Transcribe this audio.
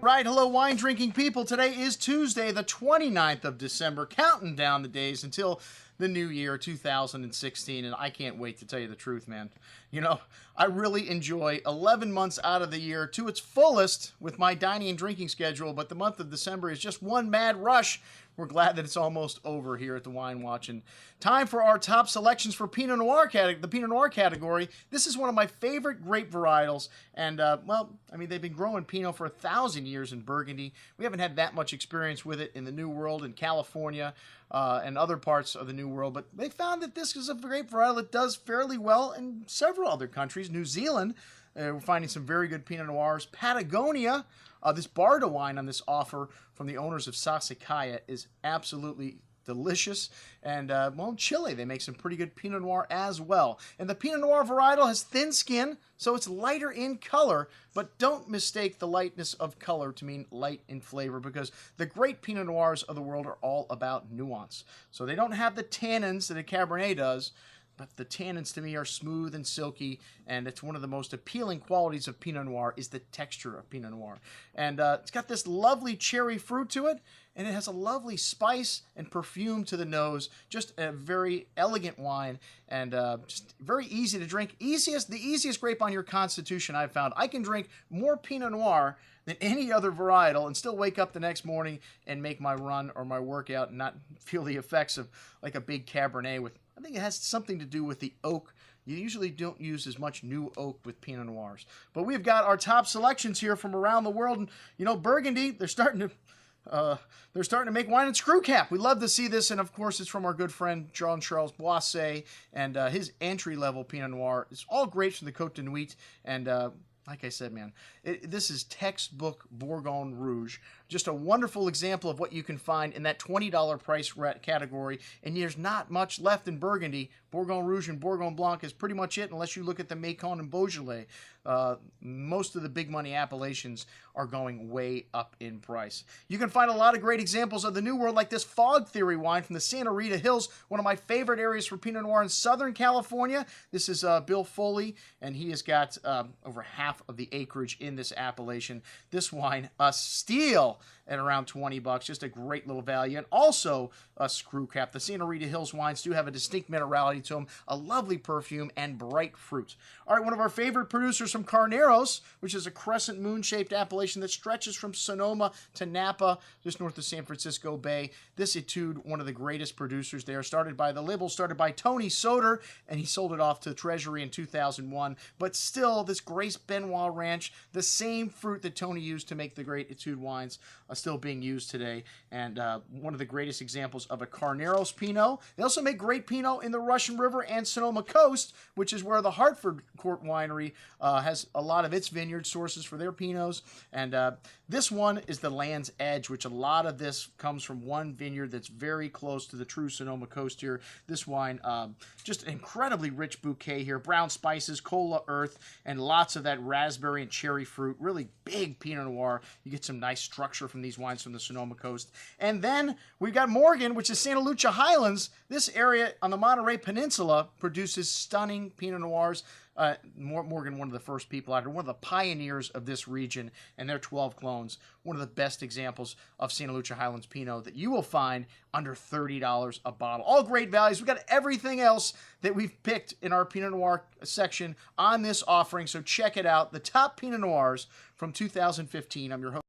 Right, hello wine drinking people. Today is Tuesday, the 29th of December, counting down the days until the new year, 2016, and I can't wait to tell you the truth, man. You know, I really enjoy 11 months out of the year to its fullest with my dining and drinking schedule, but the month of December is just one mad rush. We're glad that it's almost over here at the Wine Watch. And time for our top selections for Pinot Noir the Pinot Noir category. This is one of my favorite grape varietals. And, well, I mean, they've been growing Pinot for 1,000 years in Burgundy. We haven't had that much experience with it in the New World, in California, and other parts of the New World. But they found that this is a grape varietal that does fairly well in several other countries. New Zealand, we're finding some very good Pinot Noirs. Patagonia, this Bardo wine on this offer from the owners of Sassicaia is absolutely delicious. And, well, in Chile, they make some pretty good Pinot Noir as well. And the Pinot Noir varietal has thin skin, so it's lighter in color, but don't mistake the lightness of color to mean light in flavor, because the great Pinot Noirs of the world are all about nuance. So they don't have the tannins that a Cabernet does, but the tannins to me are smooth and silky, and it's one of the most appealing qualities of Pinot Noir is the texture of Pinot Noir. And it's got this lovely cherry fruit to it, and it has a lovely spice and perfume to the nose. Just a very elegant wine, and just very easy to drink. The easiest grape on your constitution I've found. I can drink more Pinot Noir than any other varietal and still wake up the next morning and make my run or my workout and not feel the effects of like a big Cabernet with, I think it has something to do with the oak. You usually don't use as much new oak with Pinot Noirs. But we've got our top selections here from around the world. And, you know, Burgundy, they're starting to make wine in screw cap. We love to see this, and of course it's from our good friend Jean-Charles Boisset, and his entry-level Pinot Noir. It's all grapes from the Côte de Nuit, and like I said, man, this is textbook Bourgogne Rouge. Just a wonderful example of what you can find in that $20 price category, and there's not much left in Burgundy. Bourgogne Rouge and Bourgogne Blanc is pretty much it, unless you look at the Macon and Beaujolais. Most of the big money appellations are going way up in price. You can find a lot of great examples of the New World, like this Fog Theory wine from the Santa Rita Hills, one of my favorite areas for Pinot Noir in Southern California. This is Bill Foley, and he has got over half of the acreage in this appellation. This wine, a steal at around 20 bucks. Just a great little value. And also a screw cap. The Santa Rita Hills wines do have a distinct minerality to them, a lovely perfume, and bright fruit. All right, one of our favorite producers from Carneros, which is a crescent moon-shaped appellation that stretches from Sonoma to Napa, just north of San Francisco Bay. This etude, one of the greatest producers there, started by Tony Soter, and he sold it off to Treasury in 2001. But still, this Grace Benoit Ranch, the same fruit that Tony used to make the great etude wines, are still being used today, and one of the greatest examples of a Carneros Pinot. They also make great Pinot in the Russian River and Sonoma Coast, which is where the Hartford Court Winery has a lot of its vineyard sources for their Pinots. And this one is the Land's Edge, which a lot of this comes from one vineyard that's very close to the true Sonoma Coast here. This wine, just an incredibly rich bouquet here. Brown spices, cola earth, and lots of that raspberry and cherry fruit. Really big Pinot Noir. You get some nice structure from these wines from the Sonoma Coast. And then we've got Morgan, which is Santa Lucia Highlands. This area on the Monterey Peninsula produces stunning Pinot Noirs. Morgan, one of the first people out here, one of the pioneers of this region, and their 12 clones, one of the best examples of Santa Lucia Highlands Pinot that you will find under $30 a bottle. All great values. We've got everything else that we've picked in our Pinot Noir section on this offering, so check it out. The top Pinot Noirs from 2015. I'm your host.